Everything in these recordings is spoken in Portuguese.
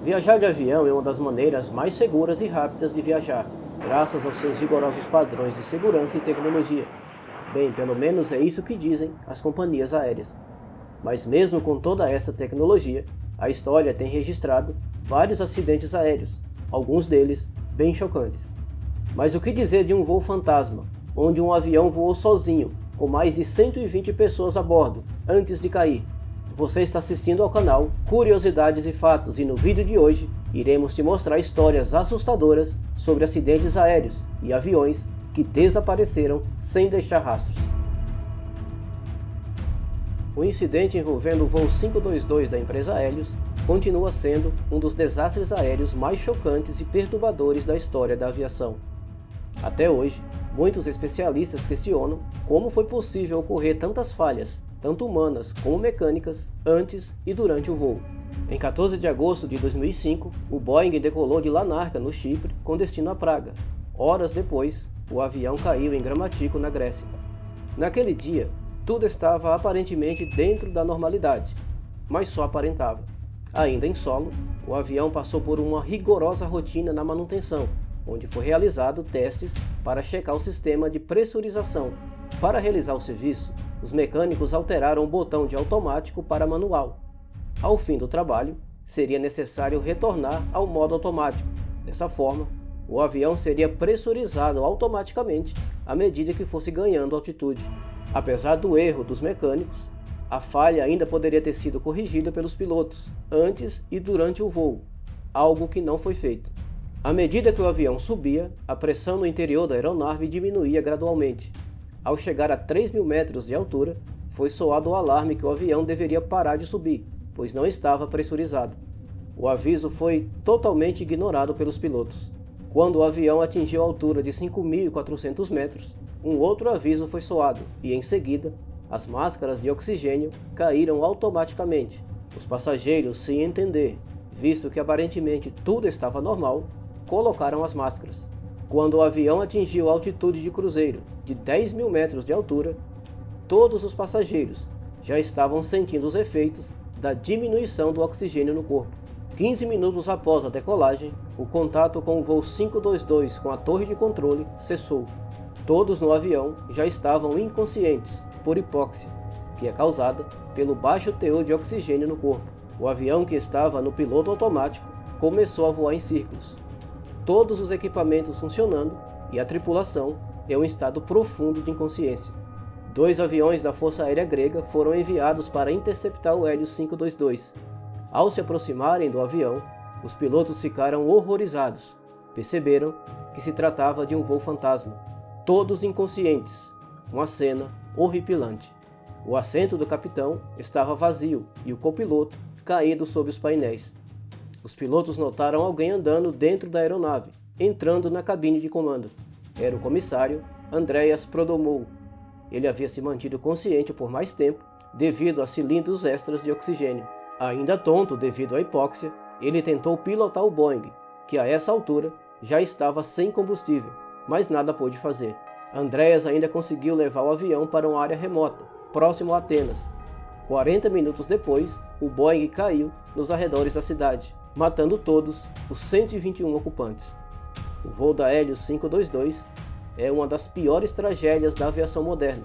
Viajar de avião é uma das maneiras mais seguras e rápidas de viajar, graças aos seus rigorosos padrões de segurança e tecnologia. Bem, pelo menos é isso que dizem as companhias aéreas. Mas mesmo com toda essa tecnologia, a história tem registrado vários acidentes aéreos, alguns deles bem chocantes. Mas o que dizer de um voo fantasma, onde um avião voou sozinho, com mais de 120 pessoas a bordo, antes de cair? Você está assistindo ao canal Curiosidades e Fatos e no vídeo de hoje iremos te mostrar histórias assustadoras sobre acidentes aéreos e aviões que desapareceram sem deixar rastros. O incidente envolvendo o voo 522 da empresa Hélios continua sendo um dos desastres aéreos mais chocantes e perturbadores da história da aviação. Até hoje, muitos especialistas questionam como foi possível ocorrer tantas falhas, tanto humanas como mecânicas, antes e durante o voo. Em 14 de agosto de 2005, o Boeing decolou de Larnaca, no Chipre, com destino a Praga. Horas depois, o avião caiu em Gramatiko, na Grécia. Naquele dia, tudo estava aparentemente dentro da normalidade, mas só aparentava. Ainda em solo, o avião passou por uma rigorosa rotina na manutenção, onde foi realizado testes para checar o sistema de pressurização. Para realizar o serviço, os mecânicos alteraram o botão de automático para manual. Ao fim do trabalho, seria necessário retornar ao modo automático. Dessa forma, o avião seria pressurizado automaticamente à medida que fosse ganhando altitude. Apesar do erro dos mecânicos, a falha ainda poderia ter sido corrigida pelos pilotos antes e durante o voo, algo que não foi feito. À medida que o avião subia, a pressão no interior da aeronave diminuía gradualmente. Ao chegar a 3.000 metros de altura, foi soado o alarme que o avião deveria parar de subir, pois não estava pressurizado. O aviso foi totalmente ignorado pelos pilotos. Quando o avião atingiu a altura de 5.400 metros, um outro aviso foi soado e, em seguida, as máscaras de oxigênio caíram automaticamente. Os passageiros, sem entender, visto que aparentemente tudo estava normal, colocaram as máscaras. Quando o avião atingiu a altitude de cruzeiro de 10.000 metros de altura, todos os passageiros já estavam sentindo os efeitos da diminuição do oxigênio no corpo. 15 minutos após a decolagem, o contato com o voo 522 com a torre de controle cessou. Todos no avião já estavam inconscientes por hipóxia, que é causada pelo baixo teor de oxigênio no corpo. O avião, que estava no piloto automático, começou a voar em círculos. Todos os equipamentos funcionando e a tripulação em um estado profundo de inconsciência. 2 aviões da Força Aérea Grega foram enviados para interceptar o Hélios 522. Ao se aproximarem do avião, os pilotos ficaram horrorizados. Perceberam que se tratava de um voo fantasma. Todos inconscientes. Uma cena horripilante. O assento do capitão estava vazio e o copiloto caído sob os painéis. Os pilotos notaram alguém andando dentro da aeronave, entrando na cabine de comando. Era o comissário Andreas Prodomou. Ele havia se mantido consciente por mais tempo devido a cilindros extras de oxigênio. Ainda tonto devido à hipóxia, ele tentou pilotar o Boeing, que a essa altura já estava sem combustível, mas nada pôde fazer. Andreas ainda conseguiu levar o avião para uma área remota, próximo a Atenas. 40 minutos depois, o Boeing caiu nos arredores da cidade, matando todos os 121 ocupantes. O voo da Hélios 522 é uma das piores tragédias da aviação moderna.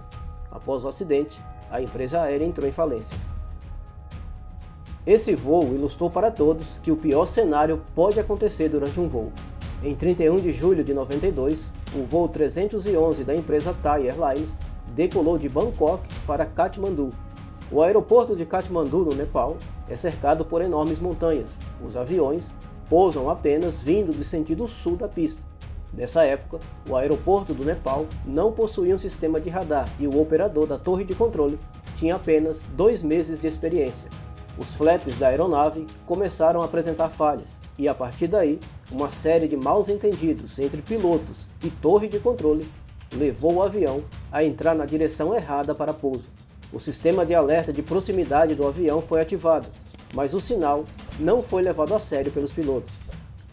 Após o acidente, a empresa aérea entrou em falência. Esse voo ilustrou para todos que o pior cenário pode acontecer durante um voo. Em 31 de julho de 92, o voo 311 da empresa Thai Airlines decolou de Bangkok para Katmandu. O aeroporto de Katmandu, no Nepal, é cercado por enormes montanhas. Os aviões pousam apenas vindo de sentido sul da pista. Nessa época, o aeroporto do Nepal não possuía um sistema de radar e o operador da torre de controle tinha apenas 2 meses de experiência. Os flaps da aeronave começaram a apresentar falhas e, a partir daí, uma série de mal-entendidos entre pilotos e torre de controle levou o avião a entrar na direção errada para pouso. O sistema de alerta de proximidade do avião foi ativado, mas o sinal não foi levado a sério pelos pilotos.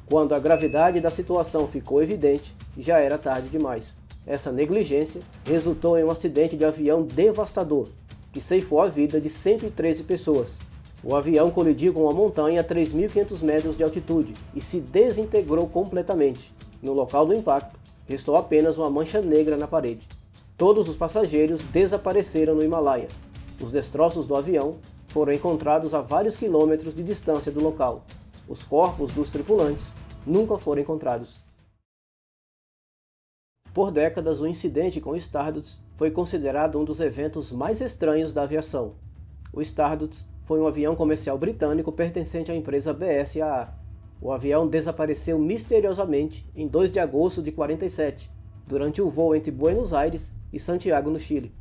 Quando a gravidade da situação ficou evidente, já era tarde demais. Essa negligência resultou em um acidente de avião devastador, que ceifou a vida de 113 pessoas. O avião colidiu com uma montanha a 3.500 metros de altitude e se desintegrou completamente. No local do impacto, restou apenas uma mancha negra na parede. Todos os passageiros desapareceram no Himalaia. Os destroços do avião foram encontrados a vários quilômetros de distância do local. Os corpos dos tripulantes nunca foram encontrados. Por décadas, o incidente com o Stardust foi considerado um dos eventos mais estranhos da aviação. O Stardust foi um avião comercial britânico pertencente à empresa BSAA. O avião desapareceu misteriosamente em 2 de agosto de 47, durante o voo entre Buenos Aires e Santiago, no Chile.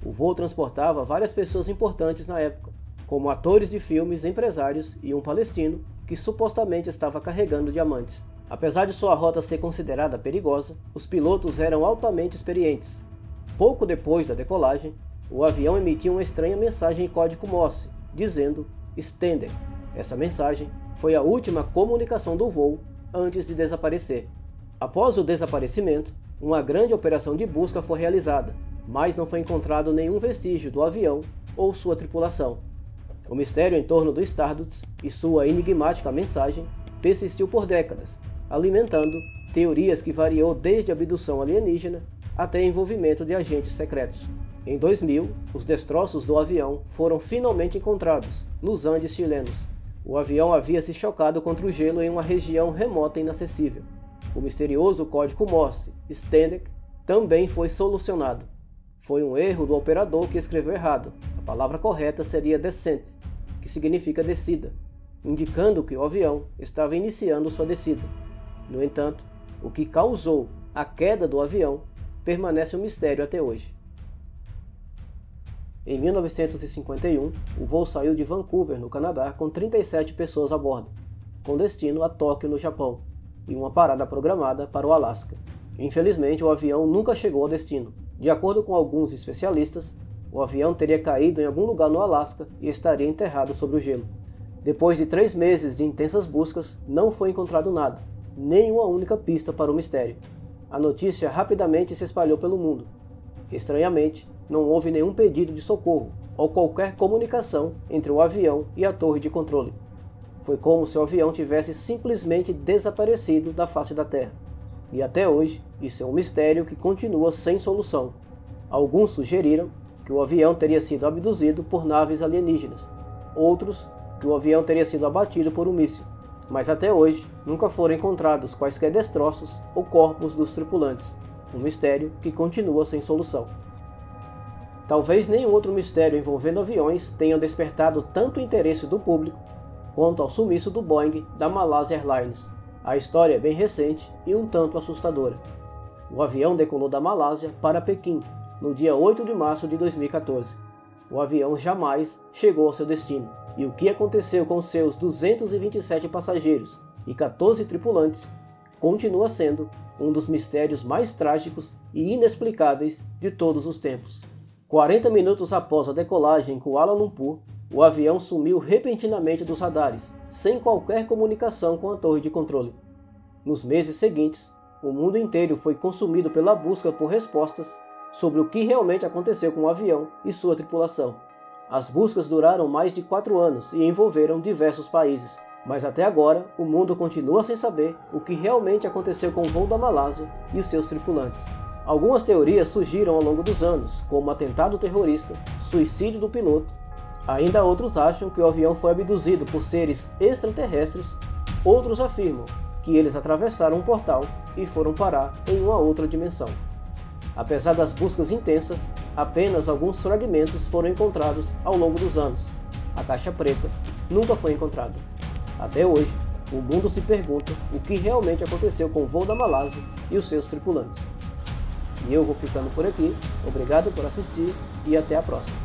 O voo transportava várias pessoas importantes na época, como atores de filmes, empresários e um palestino que supostamente estava carregando diamantes. Apesar de sua rota ser considerada perigosa, os pilotos eram altamente experientes. Pouco depois da decolagem, o avião emitiu uma estranha mensagem em código Morse, dizendo "Stender". Essa mensagem foi a última comunicação do voo antes de desaparecer. Após o desaparecimento, uma grande operação de busca foi realizada, mas não foi encontrado nenhum vestígio do avião ou sua tripulação. O mistério em torno do Stardust e sua enigmática mensagem persistiu por décadas, alimentando teorias que variou desde abdução alienígena até envolvimento de agentes secretos. Em 2000, os destroços do avião foram finalmente encontrados nos Andes chilenos. O avião havia se chocado contra o gelo em uma região remota e inacessível. O misterioso código Morse, Stender, também foi solucionado. Foi um erro do operador que escreveu errado. A palavra correta seria descent, que significa descida, indicando que o avião estava iniciando sua descida. No entanto, o que causou a queda do avião permanece um mistério até hoje. Em 1951, o voo saiu de Vancouver, no Canadá, com 37 pessoas a bordo, com destino a Tóquio, no Japão, e uma parada programada para o Alasca. Infelizmente, o avião nunca chegou ao destino. De acordo com alguns especialistas, o avião teria caído em algum lugar no Alasca e estaria enterrado sob o gelo. Depois de 3 meses de intensas buscas, não foi encontrado nada, nem uma única pista para o mistério. A notícia rapidamente se espalhou pelo mundo. Estranhamente, não houve nenhum pedido de socorro ou qualquer comunicação entre o avião e a torre de controle. Foi como se o avião tivesse simplesmente desaparecido da face da Terra. E até hoje, isso é um mistério que continua sem solução. Alguns sugeriram que o avião teria sido abduzido por naves alienígenas. Outros, que o avião teria sido abatido por um míssil. Mas até hoje, nunca foram encontrados quaisquer destroços ou corpos dos tripulantes. Um mistério que continua sem solução. Talvez nenhum outro mistério envolvendo aviões tenha despertado tanto o interesse do público quanto ao sumiço do Boeing da Malaysia Airlines. A história é bem recente e um tanto assustadora. O avião decolou da Malásia para Pequim, no dia 8 de março de 2014. O avião jamais chegou ao seu destino, e o que aconteceu com seus 227 passageiros e 14 tripulantes continua sendo um dos mistérios mais trágicos e inexplicáveis de todos os tempos. 40 minutos após a decolagem em Kuala Lumpur, o avião sumiu repentinamente dos radares, sem qualquer comunicação com a torre de controle. Nos meses seguintes, o mundo inteiro foi consumido pela busca por respostas sobre o que realmente aconteceu com o avião e sua tripulação. As buscas duraram mais de 4 anos e envolveram diversos países, mas até agora o mundo continua sem saber o que realmente aconteceu com o voo da Malásia e os seus tripulantes. Algumas teorias surgiram ao longo dos anos, como atentado terrorista, suicídio do piloto. Ainda outros acham que o avião foi abduzido por seres extraterrestres. Outros afirmam que eles atravessaram um portal e foram parar em uma outra dimensão. Apesar das buscas intensas, apenas alguns fragmentos foram encontrados ao longo dos anos. A caixa preta nunca foi encontrada. Até hoje, o mundo se pergunta o que realmente aconteceu com o voo da Malásia e os seus tripulantes. E eu vou ficando por aqui. Obrigado por assistir e até a próxima.